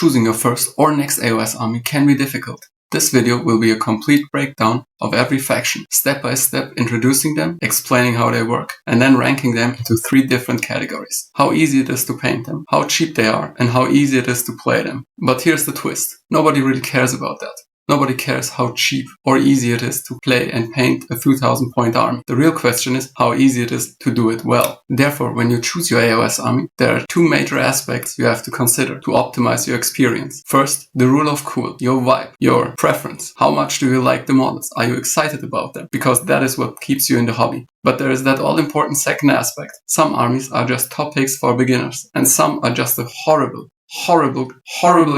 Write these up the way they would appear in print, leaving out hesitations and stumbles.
choosing your first or next AOS army can be difficult. This video will be a complete breakdown of every faction, step by step introducing them, explaining how they work, and then ranking them into 3 different categories. How easy it is to paint them, how cheap they are, and how easy it is to play them. But here's the twist. Nobody really cares about that. Nobody cares how cheap or easy it is to play and paint a 2000 point army. The real question is how easy it is to do it well. Therefore, when you choose your AOS army, there are 2 major aspects you have to consider to optimize your experience. First, the rule of cool, your vibe, your preference. How much do you like the models? Are you excited about them? Because that is what keeps you in the hobby. But there is that all-important second aspect. Some armies are just top picks for beginners, and some are just a horrible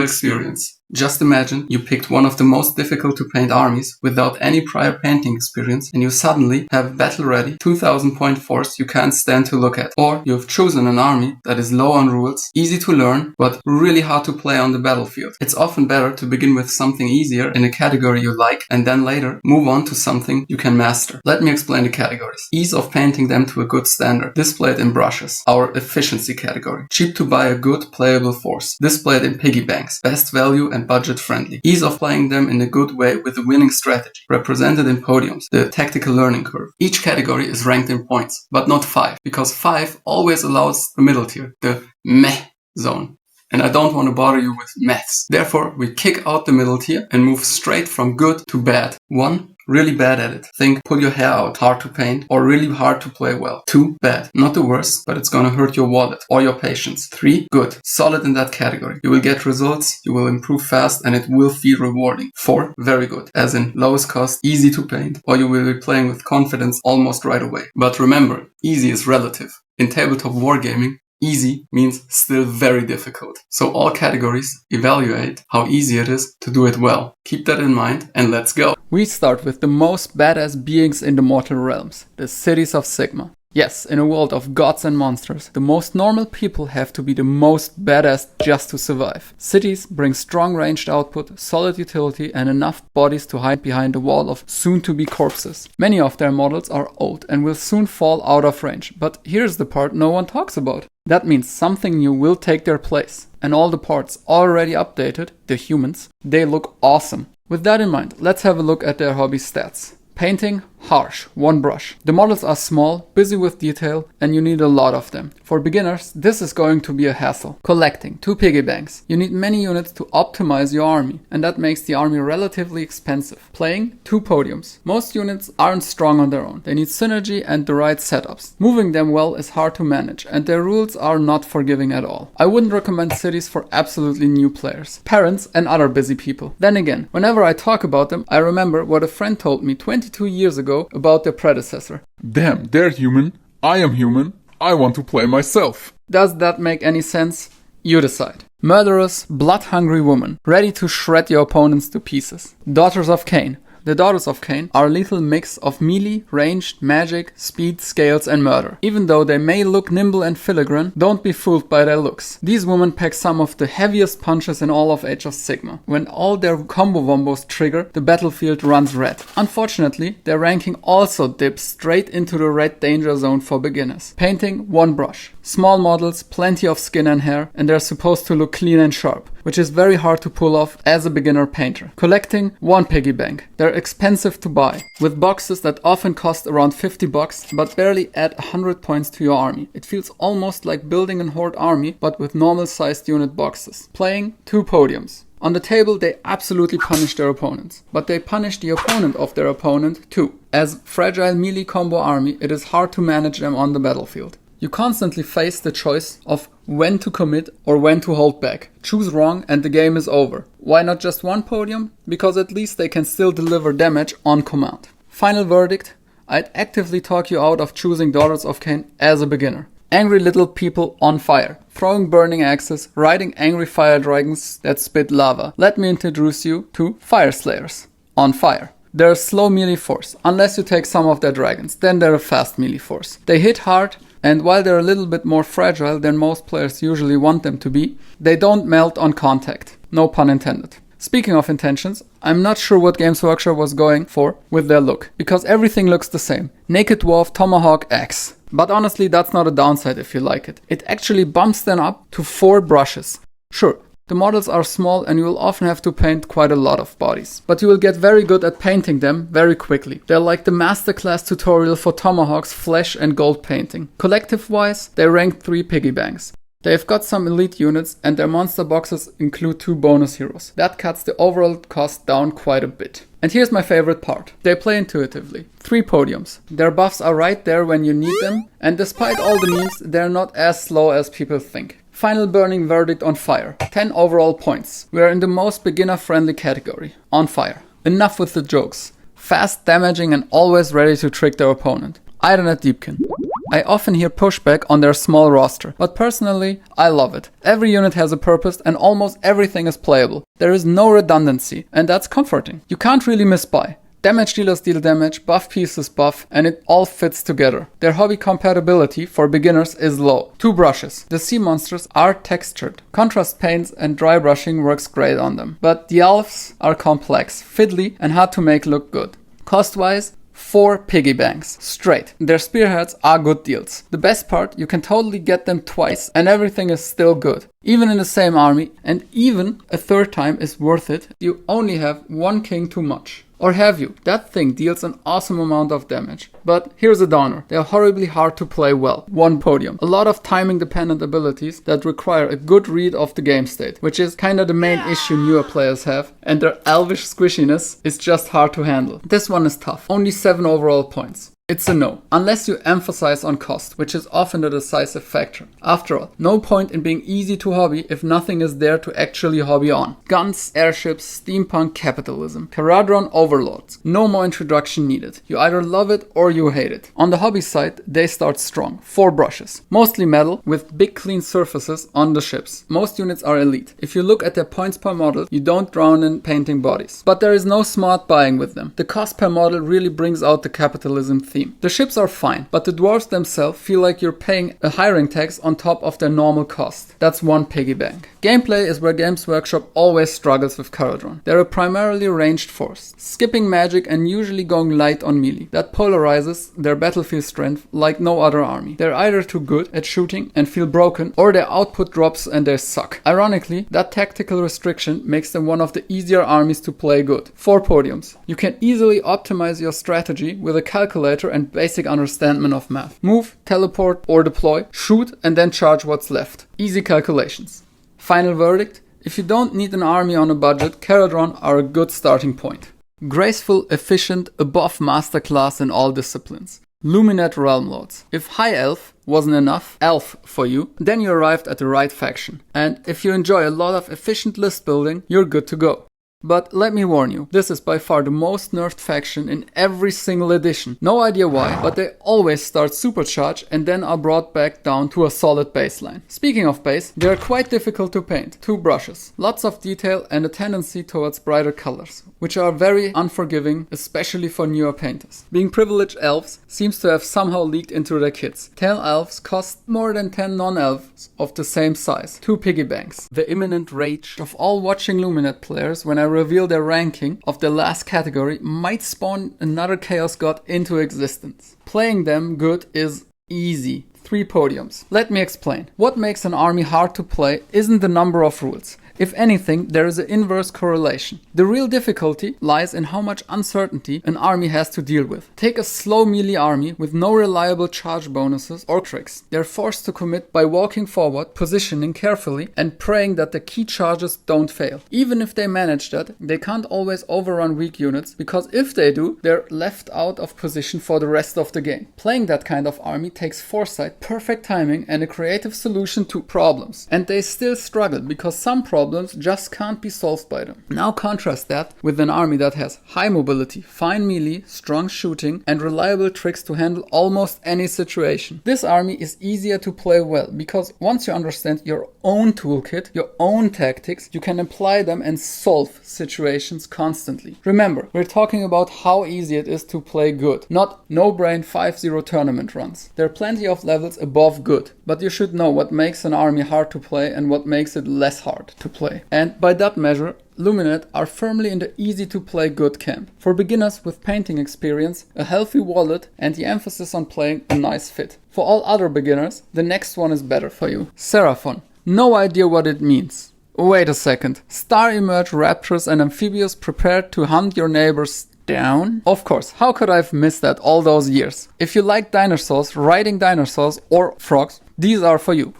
experience. Just imagine you picked one of the most difficult to paint armies without any prior painting experience, and you suddenly have battle ready 2000 point force you can't stand to look at. Or you've chosen an army that is low on rules, easy to learn, but really hard to play on the battlefield. It's often better to begin with something easier in a category you like and then later move on to something you can master. Let me explain the categories. Ease of painting them to a good standard, displayed in brushes, our efficiency category. Cheap to buy a good playable force, displayed in piggy banks, best value and budget friendly. Ease of playing them in a good way with a winning strategy, represented in podiums, the tactical learning curve. Each category is ranked in points, but not 5, because 5 always allows the middle tier, the meh zone. And I don't want to bother you with maths. Therefore, we kick out the middle tier and move straight from good to bad. 1, really bad at it. Think pull your hair out, hard to paint, or really hard to play well. 2, bad. Not the worst, but it's gonna hurt your wallet or your patience. 3, good. Solid in that category. You will get results, you will improve fast, and it will feel rewarding. 4, very good. As in lowest cost, easy to paint, or you will be playing with confidence almost right away. But remember, easy is relative. In tabletop wargaming, easy means still very difficult. So all categories evaluate how easy it is to do it well. Keep that in mind and let's go. We start with the most badass beings in the mortal realms, the cities of Sigmar. Yes, in a world of gods and monsters, the most normal people have to be the most badass just to survive. Cities bring strong ranged output, solid utility, and enough bodies to hide behind a wall of soon-to-be corpses. Many of their models are old and will soon fall out of range, but here's the part no one talks about. That means something new will take their place. And all the parts already updated, the humans, they look awesome. With that in mind, let's have a look at their hobby stats. Painting, harsh, 1 brush. The models are small, busy with detail, and you need a lot of them. For beginners, this is going to be a hassle. Collecting, 2 piggy banks. You need many units to optimize your army, and that makes the army relatively expensive. Playing, 2 podiums. Most units aren't strong on their own. They need synergy and the right setups. Moving them well is hard to manage, and their rules are not forgiving at all. I wouldn't recommend cities for absolutely new players, parents, and other busy people. Then again, whenever I talk about them, I remember what a friend told me 22 years ago about their predecessor. Damn, they're human. I am human. I want to play myself. Does that make any sense? You decide. Murderous, blood-hungry woman, ready to shred your opponents to pieces. Daughters of Khaine. The Daughters of Khaine are a lethal mix of melee, ranged, magic, speed, scales and murder. Even though they may look nimble and filigrane, don't be fooled by their looks. These women pack some of the heaviest punches in all of Age of Sigmar. When all their combo wombos trigger, the battlefield runs red. Unfortunately, their ranking also dips straight into the red danger zone for beginners. Painting, 1 brush. Small models, plenty of skin and hair, and they're supposed to look clean and sharp, which is very hard to pull off as a beginner painter. Collecting, 1 piggy bank. They're expensive to buy, with boxes that often cost around 50 bucks, but barely add 100 points to your army. It feels almost like building a horde army, but with normal sized unit boxes. Playing, 2 podiums. On the table, they absolutely punish their opponents, but they punish the opponent of their opponent too. As fragile melee combo army, it is hard to manage them on the battlefield. You constantly face the choice of when to commit or when to hold back. Choose wrong and the game is over. Why not just 1 podium? Because at least they can still deliver damage on command. Final verdict, I'd actively talk you out of choosing Daughters of Khaine as a beginner. Angry little people on fire, throwing burning axes, riding angry fire dragons that spit lava. Let me introduce you to Fyreslayers, on fire. They're a slow melee force, unless you take some of their dragons, then they're a fast melee force. They hit hard, and while they're a little bit more fragile than most players usually want them to be, they don't melt on contact. No pun intended. Speaking of intentions, I'm not sure what Games Workshop was going for with their look, because everything looks the same. Naked Dwarf, Tomahawk, Axe. But honestly, that's not a downside if you like it. It actually bumps them up to 4 brushes. Sure, The models are small and you will often have to paint quite a lot of bodies. But you will get very good at painting them very quickly. They're like the masterclass tutorial for Tomahawk's flesh and gold painting. Collective-wise, they rank 3 piggy banks. They've got some elite units and their monster boxes include 2 bonus heroes. That cuts the overall cost down quite a bit. And here's my favorite part. They play intuitively. 3 podiums. Their buffs are right there when you need them, and despite all the memes, they're not as slow as people think. Final burning verdict on fire. 10 overall points. We are in the most beginner-friendly category. On fire. Enough with the jokes. Fast, damaging, and always ready to trick their opponent. Idoneth Deepkin. I often hear pushback on their small roster, but personally, I love it. Every unit has a purpose and almost everything is playable. There is no redundancy, and that's comforting. You can't really misbuy. Damage dealers deal damage, buff pieces buff, and it all fits together. Their hobby compatibility for beginners is low. 2 brushes. The sea monsters are textured. Contrast paints and dry brushing works great on them. But the elves are complex, fiddly, and hard to make look good. Cost-wise, 4 piggy banks, straight. Their spearheads are good deals. The best part, you can totally get them twice and everything is still good. Even in the same army, and even a third time is worth it. You only have 1 king too much. Or have you? That thing deals an awesome amount of damage. But here's a downer. They are horribly hard to play well. 1 podium. A lot of timing dependent abilities that require a good read of the game state, which is kinda the main issue newer players have, and their elvish squishiness is just hard to handle. This one is tough. Only 7 overall points. It's a no, unless you emphasize on cost, which is often the decisive factor. After all, no point in being easy to hobby if nothing is there to actually hobby on. Guns, airships, steampunk, capitalism. Kharadron Overlords. No more introduction needed. You either love it or you hate it. On the hobby side, they start strong. 4 brushes. Mostly metal, with big clean surfaces on the ships. Most units are elite. If you look at their points per model, you don't drown in painting bodies. But there is no smart buying with them. The cost per model really brings out the capitalism theme. The ships are fine, but the dwarves themselves feel like you're paying a hiring tax on top of their normal cost. That's 1 piggy bank. Gameplay is where Games Workshop always struggles with Kharadron. They're a primarily ranged force, skipping magic and usually going light on melee. That polarizes their battlefield strength like no other army. They're either too good at shooting and feel broken, or their output drops and they suck. Ironically, that tactical restriction makes them one of the easier armies to play good. 4 podiums. You can easily optimize your strategy with a calculator and basic understanding of math. Move, teleport or deploy, shoot and then charge what's left. Easy calculations. Final verdict, if you don't need an army on a budget, Kharadron are a good starting point. Graceful, efficient, above masterclass in all disciplines. Lumineth Realm-Lords. If High Elf wasn't enough elf for you, then you arrived at the right faction. And if you enjoy a lot of efficient list building, you're good to go. But let me warn you, this is by far the most nerfed faction in every single edition. No idea why, but they always start supercharged and then are brought back down to a solid baseline. Speaking of base, they are quite difficult to paint. 2 brushes, lots of detail and a tendency towards brighter colors, which are very unforgiving, especially for newer painters. Being privileged elves seems to have somehow leaked into their kits. 10 elves cost more than 10 non-elves of the same size. 2 piggy banks. The imminent rage of all watching Lumineth players when I reveal their ranking of the last category might spawn another Chaos God into existence. Playing them good is easy. 3 podiums. Let me explain. What makes an army hard to play isn't the number of rules. If anything, there is an inverse correlation. The real difficulty lies in how much uncertainty an army has to deal with. Take a slow melee army with no reliable charge bonuses or tricks. They're forced to commit by walking forward, positioning carefully, and praying that the key charges don't fail. Even if they manage that, they can't always overrun weak units, because if they do, they're left out of position for the rest of the game. Playing that kind of army takes foresight, perfect timing, and a creative solution to problems. And they still struggle, because some problems just can't be solved by them. Now contrast that with an army that has high mobility, fine melee, strong shooting, and reliable tricks to handle almost any situation. This army is easier to play well, because once you understand your own toolkit, your own tactics, you can apply them and solve situations constantly. Remember, we're talking about how easy it is to play good, not no-brain 5-0 tournament runs. There are plenty of levels above good, but you should know what makes an army hard to play and what makes it less hard to play. And by that measure, Lumineth are firmly in the easy to play good camp. For beginners with painting experience, a healthy wallet and the emphasis on playing a nice fit. For all other beginners, the next one is better for you. Seraphon. No idea what it means. Wait a second. Star Emerge Raptors and Amphibious prepared to hunt your neighbors down? Of course, how could I have missed that all those years? If you like dinosaurs, riding dinosaurs or frogs, these are for you.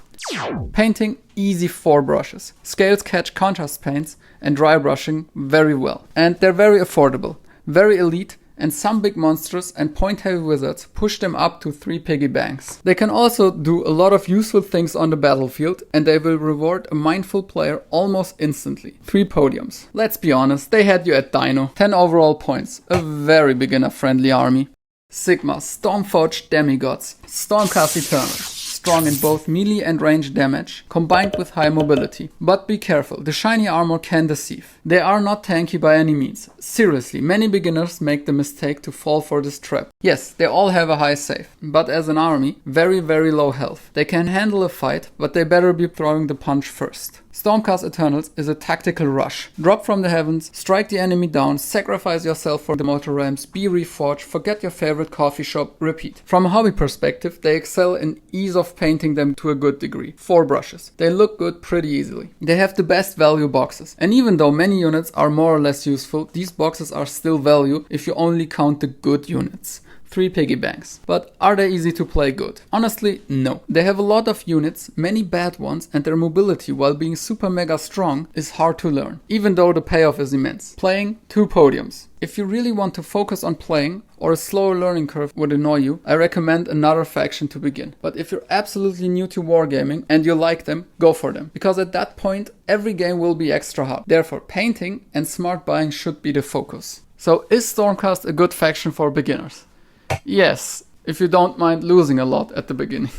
Painting, easy 4 brushes. Scales catch contrast paints and dry brushing very well. And they're very affordable, very elite, and some big monsters and point-heavy wizards push them up to 3 piggy banks. They can also do a lot of useful things on the battlefield, and they will reward a mindful player almost instantly. 3 podiums. Let's be honest, they had you at Dino. 10 overall points, a very beginner-friendly army. Sigmar, Stormforged Demigods, Stormcast Eternals. Strong in both melee and range damage, combined with high mobility. But be careful, the shiny armor can deceive. They are not tanky by any means. Seriously, many beginners make the mistake to fall for this trap. Yes, they all have a high save, but as an army, very low health. They can handle a fight, but they better be throwing the punch first. Stormcast Eternals is a tactical rush. Drop from the heavens, strike the enemy down, sacrifice yourself for the mortal realms, be reforged, forget your favorite coffee shop, repeat. From a hobby perspective, they excel in ease of painting them to a good degree. 4 brushes. They look good pretty easily. They have the best value boxes. And even though many units are more or less useful, these boxes are still value if you only count the good units. 3 piggy banks. But are they easy to play good? Honestly, no. They have a lot of units, many bad ones, and their mobility while being super mega strong is hard to learn, even though the payoff is immense. Playing, 2 podiums. If you really want to focus on playing, or a slower learning curve would annoy you, I recommend another faction to begin. But if you're absolutely new to wargaming and you like them, go for them. Because at that point, every game will be extra hard. Therefore, painting and smart buying should be the focus. So is Stormcast a good faction for beginners? Yes, if you don't mind losing a lot at the beginning.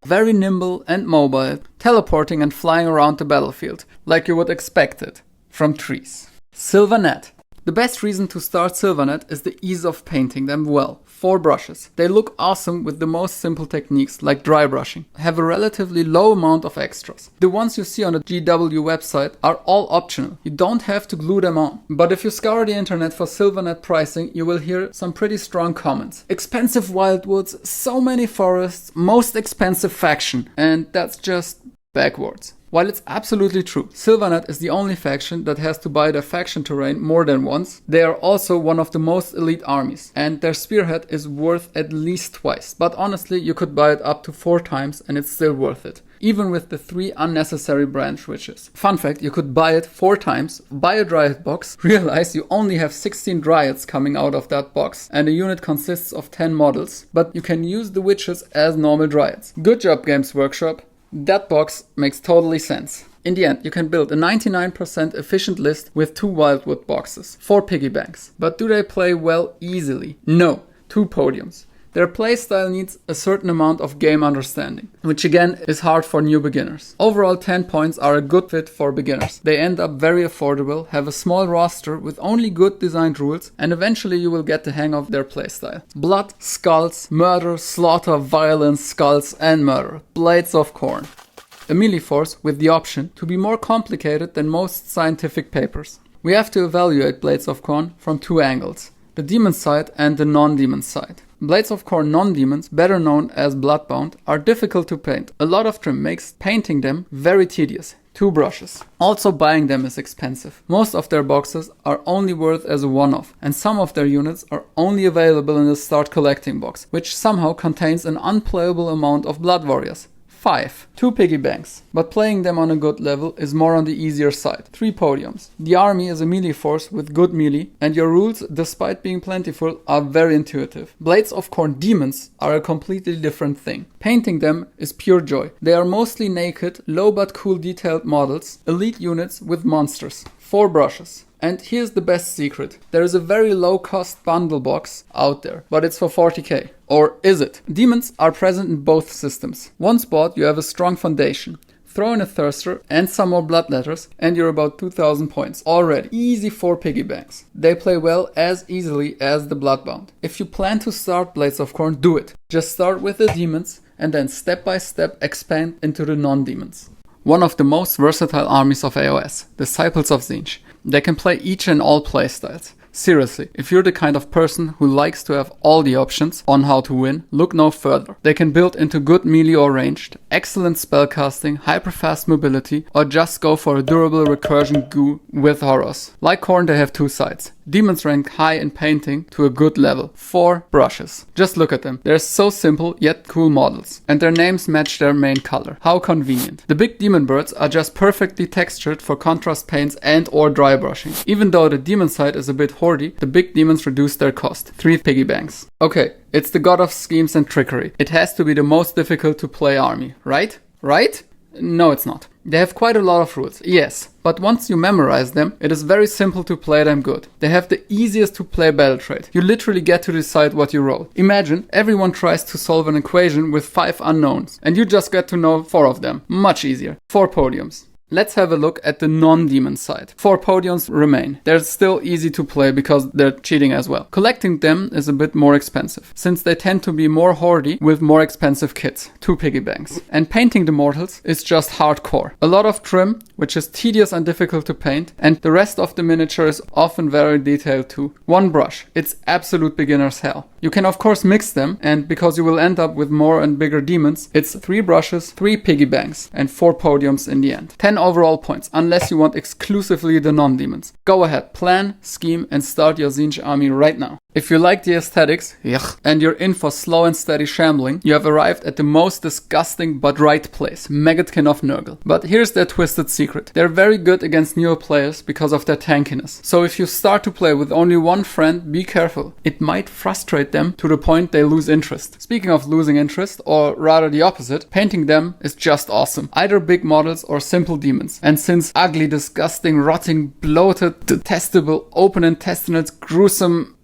Very nimble and mobile, teleporting and flying around the battlefield, like you would expect it, from trees. Sylvaneth. The best reason to start Sylvaneth is the ease of painting them well. 4 brushes. They look awesome with the most simple techniques like dry brushing. Have a relatively low amount of extras. The ones you see on the GW website are all optional. You don't have to glue them on. But if you scour the internet for Sylvaneth pricing, you will hear some pretty strong comments. Expensive wildwoods, so many forests, most expensive faction. And that's just backwards. While it's absolutely true, Sylvaneth is the only faction that has to buy their faction terrain more than once, they are also one of the most elite armies, and their spearhead is worth at least twice. But honestly, you could buy it up to 4 times and it's still worth it, even with the 3 unnecessary branch witches. Fun fact, you could buy it 4 times, buy a Dryad box, realize you only have 16 Dryads coming out of that box, and the unit consists of 10 models, but you can use the witches as normal Dryads. Good job, Games Workshop. That box makes totally sense. In the end, you can build a 99% efficient list with 2 wildwood boxes, 4 piggy banks. But do they play well easily? No, 2 podiums. Their playstyle needs a certain amount of game understanding, which again is hard for new beginners. Overall 10 points are a good fit for beginners. They end up very affordable, have a small roster with only good designed rules, and eventually you will get the hang of their playstyle. Blood, skulls, murder, slaughter, violence, skulls and murder. Blades of Khorne. A melee force with the option to be more complicated than most scientific papers. We have to evaluate Blades of Khorne from 2 angles. The demon side and the non-demon side. Blades of Khorne non-demons, better known as Bloodbound, are difficult to paint. A lot of trim makes painting them very tedious. 2 brushes. Also buying them is expensive. Most of their boxes are only worth as a one-off, and some of their units are only available in the Start Collecting box, which somehow contains an unplayable amount of Blood Warriors. 5. 2 piggy banks, but playing them on a good level is more on the easier side. 3 podiums. The army is a melee force with good melee, and your rules, despite being plentiful, are very intuitive. Blades of Khorne demons are a completely different thing. Painting them is pure joy. They are mostly naked, low but cool detailed models, elite units with monsters. 4 brushes. And here's the best secret. There is a very low cost bundle box out there, but it's for 40k. Or is it? Demons are present in both systems. Once bought, you have a strong foundation. Throw in a thirster and some more bloodletters and you're about 2000 points already. Easy 4 piggy banks. They play well as easily as the Bloodbound. If you plan to start Blades of Khorne, do it. Just start with the demons and then step by step expand into the non-demons. One of the most versatile armies of AOS, Disciples of Tzeentch. They can play each and all playstyles. Seriously, if you're the kind of person who likes to have all the options on how to win, look no further. They can build into good melee or ranged, excellent spellcasting, hyper-fast mobility, or just go for a durable recursion goo with horrors. Like Khorne, they have two sides. Demons rank high in painting to a good level. 4 brushes. Just look at them. They're so simple yet cool models. And their names match their main color. How convenient. The big demon birds are just perfectly textured for contrast paints and or dry brushing. Even though the demon side is a bit hoardy, the big demons reduce their cost. 3 piggy banks. Okay, it's the god of schemes and trickery. It has to be the most difficult to play army, right? Right? No, it's not. They have quite a lot of rules, yes, but once you memorize them, it is very simple to play them good. They have the easiest to play battle trait. You literally get to decide what you roll. Imagine everyone tries to solve an equation with 5 unknowns, and you just get to know 4 of them. Much easier. 4 podiums. Let's have a look at the non-demon side. 4 podiums remain. They're still easy to play because they're cheating as well. Collecting them is a bit more expensive, since they tend to be more hoardy with more expensive kits. 2 piggy banks. And painting the mortals is just hardcore. A lot of trim, which is tedious and difficult to paint, and the rest of the miniature is often very detailed too. 1 brush. It's absolute beginner's hell. You can of course mix them, and because you will end up with more and bigger demons, it's 3 brushes, 3 piggy banks, and 4 podiums in the end. 10 overall points, unless you want exclusively the non-demons. Go ahead, plan, scheme, and start your Tzeentch army right now. If you like the aesthetics, and you're in for slow and steady shambling, you have arrived at the most disgusting but right place, Maggotkin of Nurgle. But here's their twisted secret. They're very good against newer players because of their tankiness. So if you start to play with only 1 friend, be careful. It might frustrate them to the point they lose interest. Speaking of losing interest, or rather the opposite, painting them is just awesome. Either big models or simple demons. And since ugly, disgusting, rotting, bloated, detestable, open intestinals, gruesome...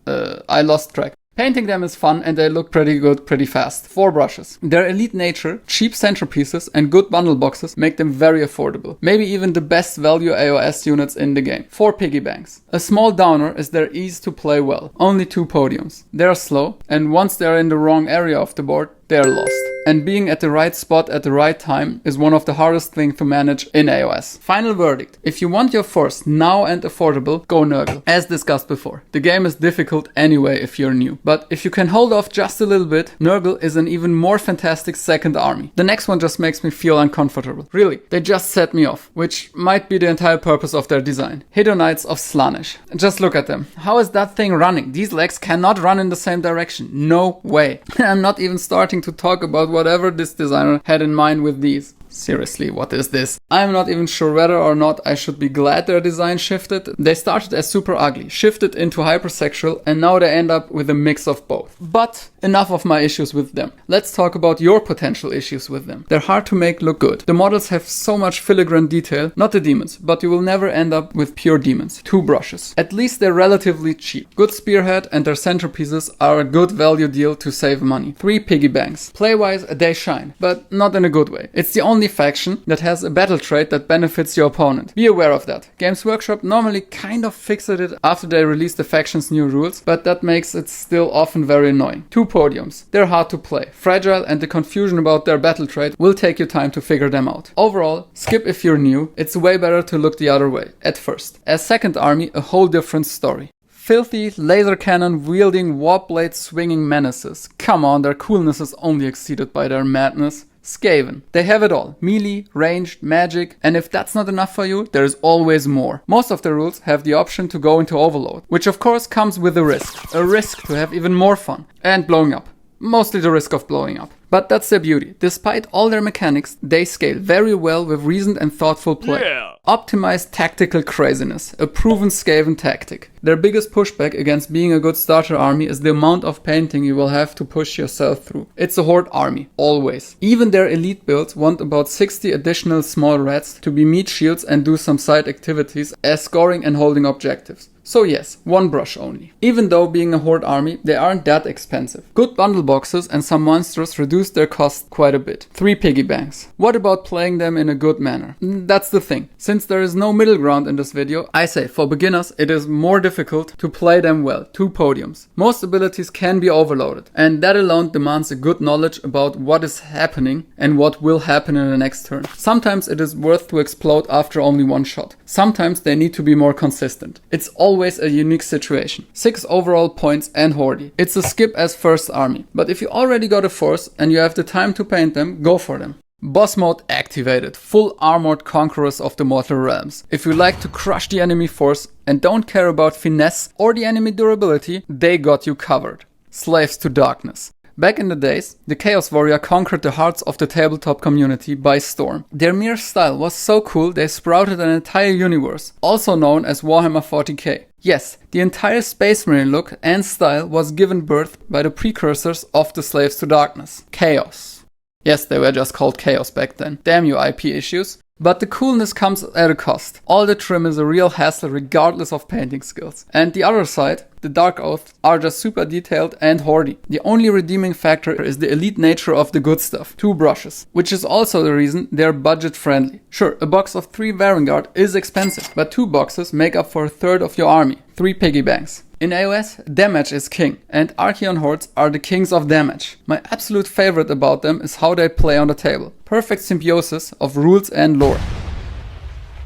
I lost track. Painting them is fun and they look pretty good pretty fast. 4 brushes. Their elite nature, cheap centerpieces and good bundle boxes make them very affordable. Maybe even the best value AOS units in the game. 4 piggy banks. A small downer is their ease to play well. Only 2 podiums. They're slow, and once they're in the wrong area of the board, they're lost. And being at the right spot at the right time is one of the hardest things to manage in AOS. Final verdict. If you want your force now and affordable, go Nurgle. As discussed before, the game is difficult anyway if you're new. But if you can hold off just a little bit, Nurgle is an even more fantastic second army. The next one just makes me feel uncomfortable. Really, they just set me off, which might be the entire purpose of their design. Hedonites of Slaanesh. Just look at them. How is that thing running? These legs cannot run in the same direction. No way. I'm not even starting to talk about whatever this designer had in mind with these. Seriously, what is this? I'm not even sure whether or not I should be glad their design shifted. They started as super ugly, shifted into hypersexual, and now they end up with a mix of both. But enough of my issues with them. Let's talk about your potential issues with them. They're hard to make look good. The models have so much filigrane detail, not the demons, but you will never end up with pure demons. 2 brushes. At least they're relatively cheap. Good spearhead and their centerpieces are a good value deal to save money. 3 piggy banks. Play-wise, they shine, but not in a good way. It's the only faction that has a battle trait that benefits your opponent. Be aware of that. Games Workshop normally kind of fixed it after they released the faction's new rules, but that makes it still often very annoying. 2 podiums. They're hard to play, fragile, and the confusion about their battle trait will take you time to figure them out. Overall, skip if you're new. It's way better to look the other way, at first. As second army, a whole different story. Filthy, laser cannon wielding, warp blade swinging menaces. Come on, their coolness is only exceeded by their madness. Skaven. They have it all. Melee, ranged, magic, and if that's not enough for you, there is always more. Most of the rules have the option to go into overload, which of course comes with a risk. A risk to have even more fun. And blowing up. Mostly the risk of blowing up. But that's their beauty. Despite all their mechanics, they scale very well with reasoned and thoughtful play. Yeah. Optimized tactical craziness, a proven Skaven tactic. Their biggest pushback against being a good starter army is the amount of painting you will have to push yourself through. It's a horde army, always. Even their elite builds want about 60 additional small rats to be meat shields and do some side activities as scoring and holding objectives. So yes, 1 brush only. Even though being a horde army, they aren't that expensive. Good bundle boxes and some monsters reduce their cost quite a bit. 3 piggy banks. What about playing them in a good manner? That's the thing. Since there is no middle ground in this video, I say for beginners it is more difficult to play them well. 2 podiums. Most abilities can be overloaded, and that alone demands a good knowledge about what is happening and what will happen in the next turn. Sometimes it is worth to explode after only 1 shot. Sometimes they need to be more consistent. It's always always a unique situation. 6 overall points and Horde. It's a skip as first army. But if you already got a force and you have the time to paint them, go for them. Boss mode activated, full armored conquerors of the mortal realms. If you like to crush the enemy force and don't care about finesse or the enemy durability, they got you covered. Slaves to darkness. Back in the days, the Chaos Warrior conquered the hearts of the tabletop community by storm. Their mere style was so cool they sprouted an entire universe, also known as Warhammer 40k. Yes, the entire Space Marine look and style was given birth by the precursors of the Slaves to Darkness, Chaos. Yes, they were just called Chaos back then. Damn you IP issues. But the coolness comes at a cost. All the trim is a real hassle regardless of painting skills. And the other side, the Dark Oath, are just super detailed and hoardy. The only redeeming factor is the elite nature of the good stuff, 2 brushes, which is also the reason they're budget friendly. Sure, a box of 3 Varangard is expensive, but 2 boxes make up for a third of your army, 3 piggy banks. In AOS, damage is king, and Archaean Hordes are the kings of damage. My absolute favorite about them is how they play on the table. Perfect symbiosis of rules and lore.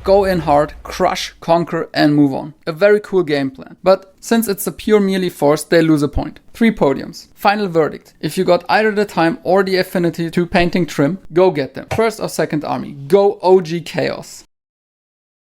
Go in hard, crush, conquer, and move on. A very cool game plan. But since it's a pure melee force, they lose a point. 3 podiums. Final verdict. If you got either the time or the affinity to painting trim, go get them. First or second army. Go OG Chaos.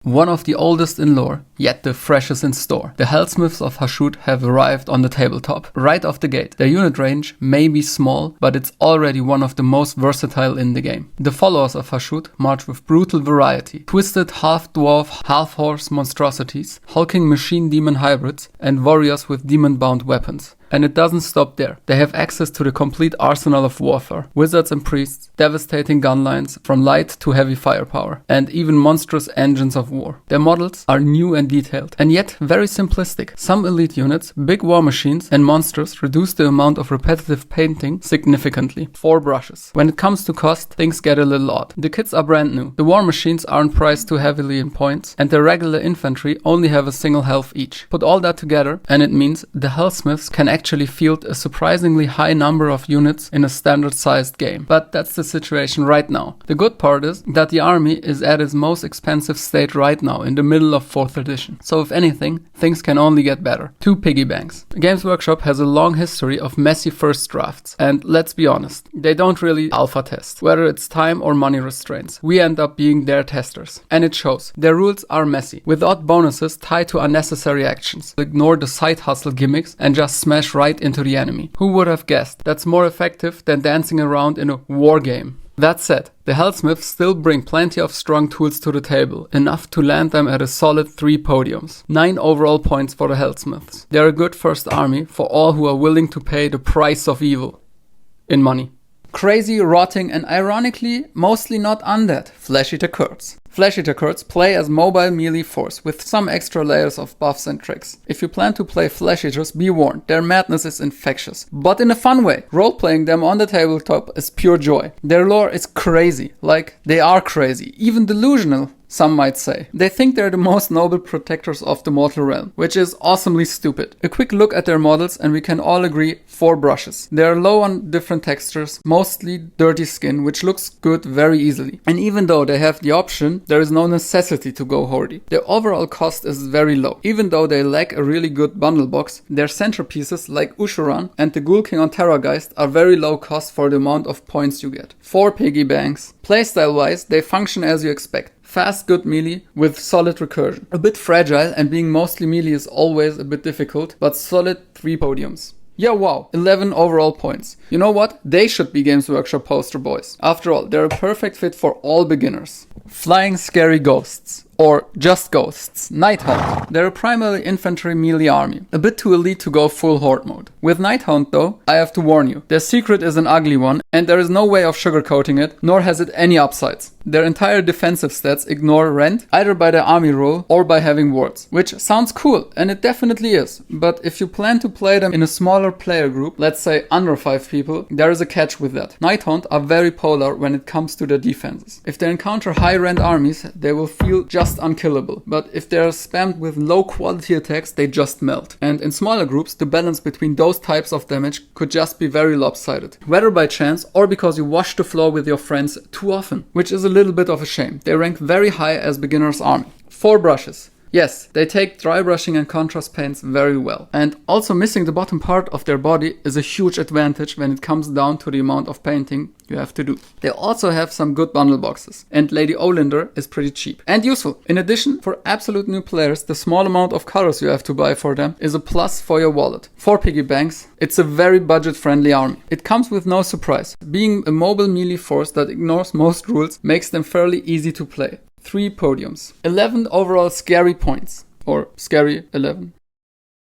One of the oldest in lore, yet the freshest in store. The Helsmiths of Hashut have arrived on the tabletop. Right off the gate. Their unit range may be small, but it's already one of the most versatile in the game. The followers of Hashut march with brutal variety. Twisted half-dwarf, half-horse monstrosities, hulking machine demon hybrids, and warriors with demon-bound weapons. And it doesn't stop there. They have access to the complete arsenal of warfare. Wizards and priests, devastating gun lines from light to heavy firepower, and even monstrous engines of war. Their models are new and detailed, and yet very simplistic. Some elite units, big war machines, and monsters reduce the amount of repetitive painting significantly. 4 brushes. When it comes to cost, things get a little odd. The kits are brand new. The war machines aren't priced too heavily in points, and the regular infantry only have a single health each. Put all that together, and it means the Helsmiths can actually field a surprisingly high number of units in a standard-sized game. But that's the situation right now. The good part is that the army is at its most expensive state right now, in the middle of 4th edition. So if anything, things can only get better. 2 piggy banks. Games Workshop has a long history of messy first drafts, and let's be honest, they don't really alpha test, whether it's time or money restraints. We end up being their testers, and it shows. Their rules are messy, without bonuses tied to unnecessary actions. Ignore the side hustle gimmicks and just smash right into the enemy. Who would have guessed? That's more effective than dancing around in a war game. That said, the Helsmiths still bring plenty of strong tools to the table, enough to land them at a solid 3 podiums. 9 overall points for the Helsmiths. They're a good first army for all who are willing to pay the price of evil. In money. Crazy, rotting, and ironically, mostly not undead, Flesh-Eater Kurds. Flesh-Eater Kurds play as mobile melee force with some extra layers of buffs and tricks. If you plan to play Flesh-Eaters, be warned, their madness is infectious. But in a fun way. Role-playing them on the tabletop is pure joy. Their lore is crazy. Like, they are crazy. Even delusional, some might say. They think they're the most noble protectors of the mortal realm, which is awesomely stupid. A quick look at their models and we can all agree 4 brushes. They are low on different textures, mostly dirty skin, which looks good very easily. And even though they have the option, there is no necessity to go hoardy. Their overall cost is very low. Even though they lack a really good bundle box, their centerpieces like Ushuran and the Ghoul King on Terrorgeist are very low cost for the amount of points you get. 4 piggy banks. Playstyle wise, they function as you expect. Fast, good melee with solid recursion. A bit fragile, and being mostly melee is always a bit difficult, but solid 3 podiums. Yeah, wow, 11 overall points. You know what? They should be Games Workshop poster boys. After all, they're a perfect fit for all beginners. Flying Scary Ghosts. Or just ghosts. Nighthaunt. They're a primarily infantry melee army. A bit too elite to go full horde mode. With Nighthaunt though, I have to warn you. Their secret is an ugly one, and there is no way of sugarcoating it, nor has it any upsides. Their entire defensive stats ignore rend, either by their army roll or by having wards. Which sounds cool, and it definitely is. But if you plan to play them in a smaller player group, let's say under 5 people, there is a catch with that. Nighthaunt are very polar when it comes to their defenses. If they encounter high rend armies, they will feel just unkillable, but if they are spammed with low quality attacks, they just melt. And in smaller groups, the balance between those types of damage could just be very lopsided. Whether by chance or because you wash the floor with your friends too often, which is a little bit of a shame. They rank very high as beginner's army. 4 brushes. Yes, they take dry brushing and contrast paints very well. And also missing the bottom part of their body is a huge advantage when it comes down to the amount of painting you have to do. They also have some good bundle boxes, and Lady Olinder is pretty cheap and useful. In addition, for absolute new players, the small amount of colors you have to buy for them is a plus for your wallet. 4 piggy banks, it's a very budget-friendly army. It comes with no surprise. Being a mobile melee force that ignores most rules makes them fairly easy to play. 3 podiums. 11 overall scary points, or scary 11.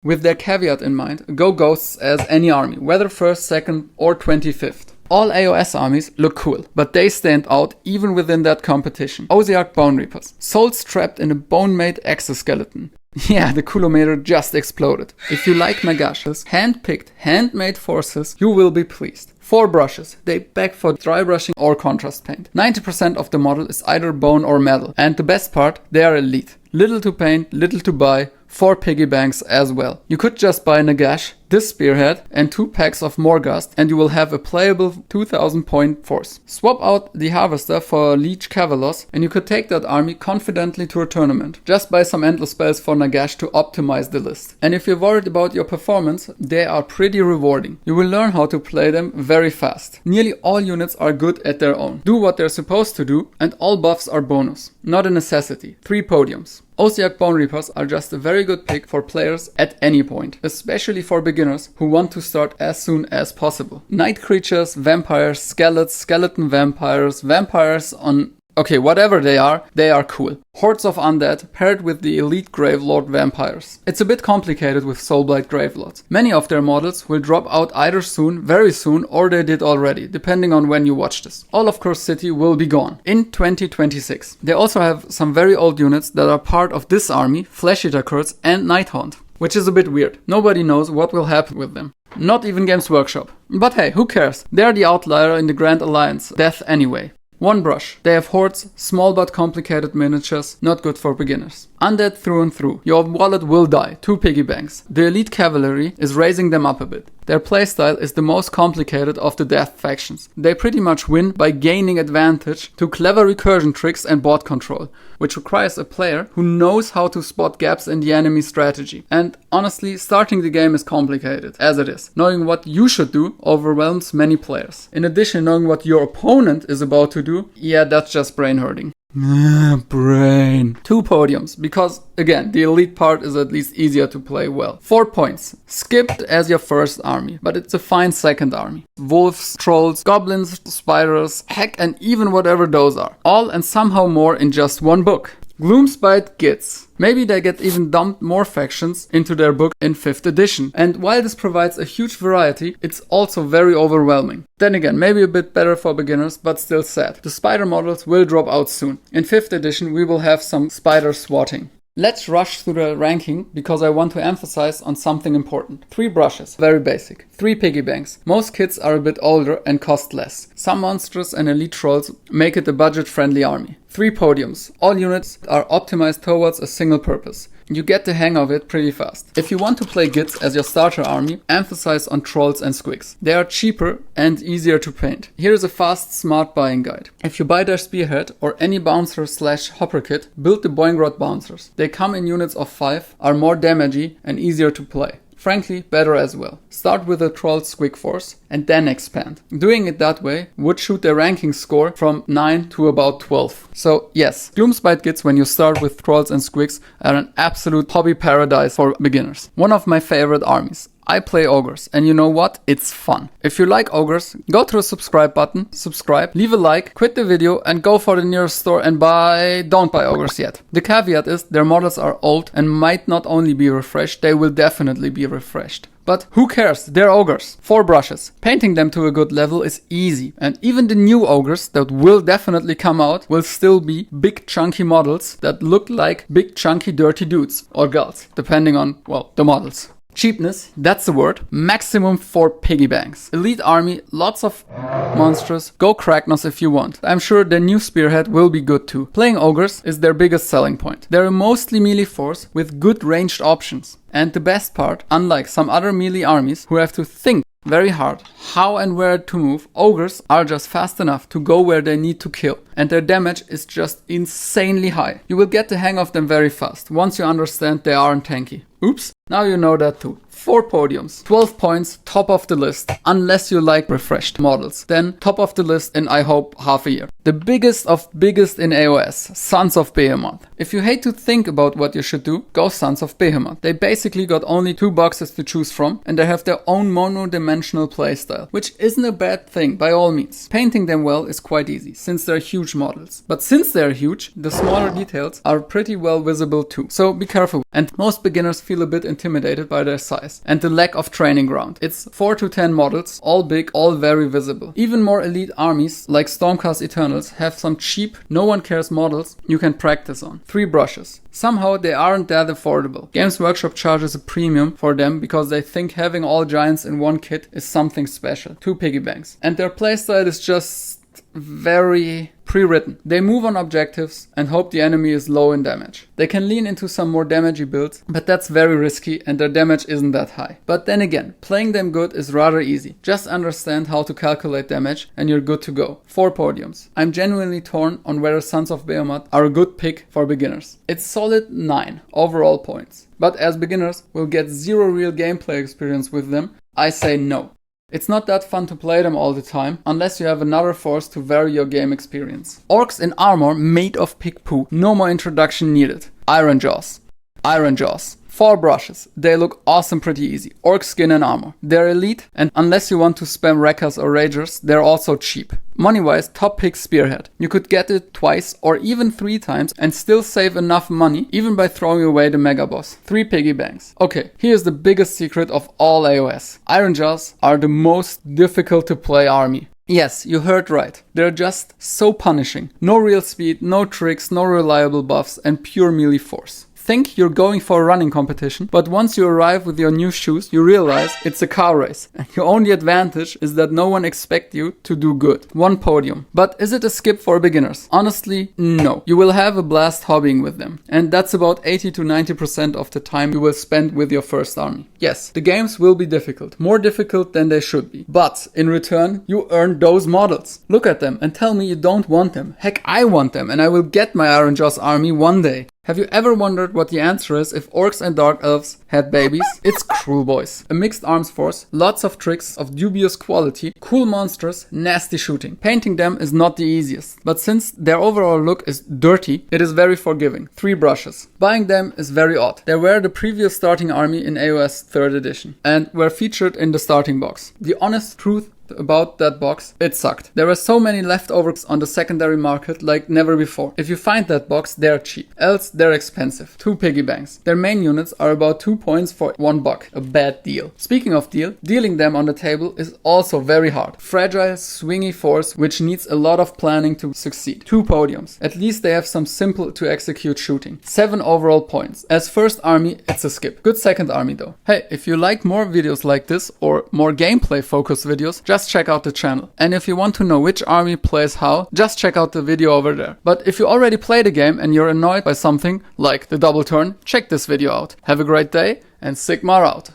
With their caveat in mind, go Ghosts as any army, whether 1st, 2nd or 25th. All AOS armies look cool, but they stand out even within that competition. Ossiarch Bonereapers, souls trapped in a bone-made exoskeleton. Yeah, the coulometer just exploded. If you like Magash's hand-picked, handmade forces, you will be pleased. 4 brushes, they beg for dry brushing or contrast paint. 90% of the model is either bone or metal, and the best part, they are elite. Little to paint, little to buy, 4 piggy banks as well. You could just buy Nagash, this spearhead, and 2 packs of Morghast, and you will have a playable 2000 point force. Swap out the Harvester for Leech Cavalos, and you could take that army confidently to a tournament. Just buy some endless spells for Nagash to optimize the list. And if you're worried about your performance, they are pretty rewarding. You will learn how to play them very fast. Nearly all units are good at their own. Do what they're supposed to do, and all buffs are bonus, not a necessity. 3 podiums. Ossiarch Bonereapers are just a very good pick for players at any point, especially for beginners who want to start as soon as possible. Night creatures, vampires, skeleton vampires, vampires on... okay, whatever they are cool. Hordes of undead paired with the elite Gravelord vampires. It's a bit complicated with Soulblight Gravelords. Many of their models will drop out either soon, very soon, or they did already, depending on when you watch this. All of Curse City will be gone in 2026. They also have some very old units that are part of this army, Flesh Eater Kurds and Nighthaunt, which is a bit weird. Nobody knows what will happen with them. Not even Games Workshop. But hey, who cares? They're the outlier in the Grand Alliance death anyway. 1 brush. They have hordes, small but complicated miniatures, not good for beginners. Undead through and through. Your wallet will die. 2 piggy banks. The elite cavalry is raising them up a bit. Their playstyle is the most complicated of the death factions. They pretty much win by gaining advantage to clever recursion tricks and board control, which requires a player who knows how to spot gaps in the enemy strategy. And honestly, starting the game is complicated, as it is. Knowing what you should do overwhelms many players. In addition, knowing what your opponent is about to do, yeah, that's just brain hurting. Brain. 2 podiums, because again, the elite part is at least easier to play well. 4 points. Skipped as your first army, but it's a fine second army. Wolves, trolls, goblins, spiders, heck, and even whatever those are. All and somehow more in just 1 book. Gloomspite Gitz. Maybe they get even dumped more factions into their book in 5th edition. And while this provides a huge variety, it's also very overwhelming. Then again, maybe a bit better for beginners, but still sad. The spider models will drop out soon. In 5th edition, we will have some spider swatting. Let's rush through the ranking because I want to emphasize on something important. 3 brushes, very basic. 3 piggy banks. Most kits are a bit older and cost less. Some monsters and elite trolls make it a budget-friendly army. 3 podiums. All units are optimized towards a single purpose. You get the hang of it pretty fast. If you want to play Gitz as your starter army, emphasize on trolls and squigs. They are cheaper and easier to paint. Here is a fast, smart buying guide. If you buy their spearhead or any bouncer/hopper kit, build the Boingrod bouncers. They come in units of 5, are more damagey and easier to play. Frankly, better as well. Start with a troll squig force and then expand. Doing it that way would shoot their ranking score from 9 to about 12. So yes, Gloomspite Gitz when you start with trolls and squigs are an absolute hobby paradise for beginners. One of my favorite armies. I play ogres, and you know what? It's fun. If you like ogres, go to the subscribe button, subscribe, leave a like, quit the video, and go for the nearest store and don't buy ogres yet. The caveat is their models are old and might not only be refreshed, they will definitely be refreshed. But who cares? They're ogres. 4 brushes. Painting them to a good level is easy. And even the new ogres that will definitely come out will still be big chunky models that look like big chunky dirty dudes or girls, depending on, well, the models. Cheapness, that's the word. Maximum 4 piggy banks. Elite army, lots of monsters. Go Kragnos if you want. I'm sure their new spearhead will be good too. Playing ogres is their biggest selling point. They're a mostly melee force with good ranged options. And the best part, unlike some other melee armies who have to think very hard how and where to move, ogres are just fast enough to go where they need to kill, and their damage is just insanely high. You will get the hang of them very fast, once you understand they aren't tanky. Oops, now you know that too. 4 podiums, 12 points, top of the list, unless you like refreshed models. Then top of the list in, I hope, half a year. The biggest of biggest in AOS, Sons of Behemat. If you hate to think about what you should do, go Sons of Behemat. They basically got only 2 boxes to choose from, and they have their own mono-dimensional playstyle, which isn't a bad thing by all means. Painting them well is quite easy, since they're huge models. But since they're huge, the smaller details are pretty well visible too. So be careful. And most beginners feel a bit intimidated by their size and the lack of training ground. It's 4 to 10 models, all big, all very visible. Even more elite armies like Stormcast Eternals have some cheap, no one cares models you can practice on. 3 brushes. Somehow they aren't that affordable. Games Workshop charges a premium for them because they think having all giants in one kit is something special. 2 piggy banks. And their playstyle is just very pre-written. They move on objectives and hope the enemy is low in damage. They can lean into some more damagey builds, but that's very risky and their damage isn't that high. But then again, playing them good is rather easy. Just understand how to calculate damage and you're good to go. 4 podiums. I'm genuinely torn on whether Sons of Behemat are a good pick for beginners. It's solid 9 overall points. But as beginners will get 0 real gameplay experience with them, I say no. It's not that fun to play them all the time, unless you have another force to vary your game experience. Orcs in armor made of pig poo, no more introduction needed. Ironjaws. Ironjaws. 4 brushes. They look awesome pretty easy. Orc skin and armor. They're elite, and unless you want to spam wreckers or ragers, they're also cheap. Money-wise, top pick Spearhead. You could get it twice or even 3 times and still save enough money, even by throwing away the mega boss. 3 piggy banks. Okay, here's the biggest secret of all AOS. Ironjaws are the most difficult to play army. Yes, you heard right. They're just so punishing. No real speed, no tricks, no reliable buffs, and pure melee force. Think you're going for a running competition, but once you arrive with your new shoes, you realize it's a car race. And your only advantage is that no one expects you to do good. 1 podium. But is it a skip for beginners? Honestly, no. You will have a blast hobbying with them. And that's about 80 to 90% of the time you will spend with your first army. Yes, the games will be difficult. More difficult than they should be. But in return, you earn those models. Look at them and tell me you don't want them. Heck, I want them and I will get my Ironjaws army one day. Have you ever wondered what the answer is if orcs and dark elves had babies? It's Kruleboyz. A mixed arms force, lots of tricks of dubious quality, cool monsters, nasty shooting. Painting them is not the easiest, but since their overall look is dirty, it is very forgiving. 3 brushes. Buying them is very odd. They were the previous starting army in AOS 3rd edition and were featured in the starting box. The honest truth about that box, it sucked. There were so many leftovers on the secondary market like never before. If you find that box, they're cheap. Else, they're expensive. 2 piggy banks. Their main units are about 2 points for $1. A bad deal. Speaking of deal, dealing them on the table is also very hard. Fragile, swingy force which needs a lot of planning to succeed. 2 podiums. At least they have some simple to execute shooting. 7 overall points. As first army, it's a skip. Good second army though. Hey, if you like more videos like this or more gameplay focused videos, just check out the channel. And if you want to know which army plays how, just check out the video over there. But if you already played a game and you're annoyed by something, like the double turn, check this video out. Have a great day, and Sigmar out.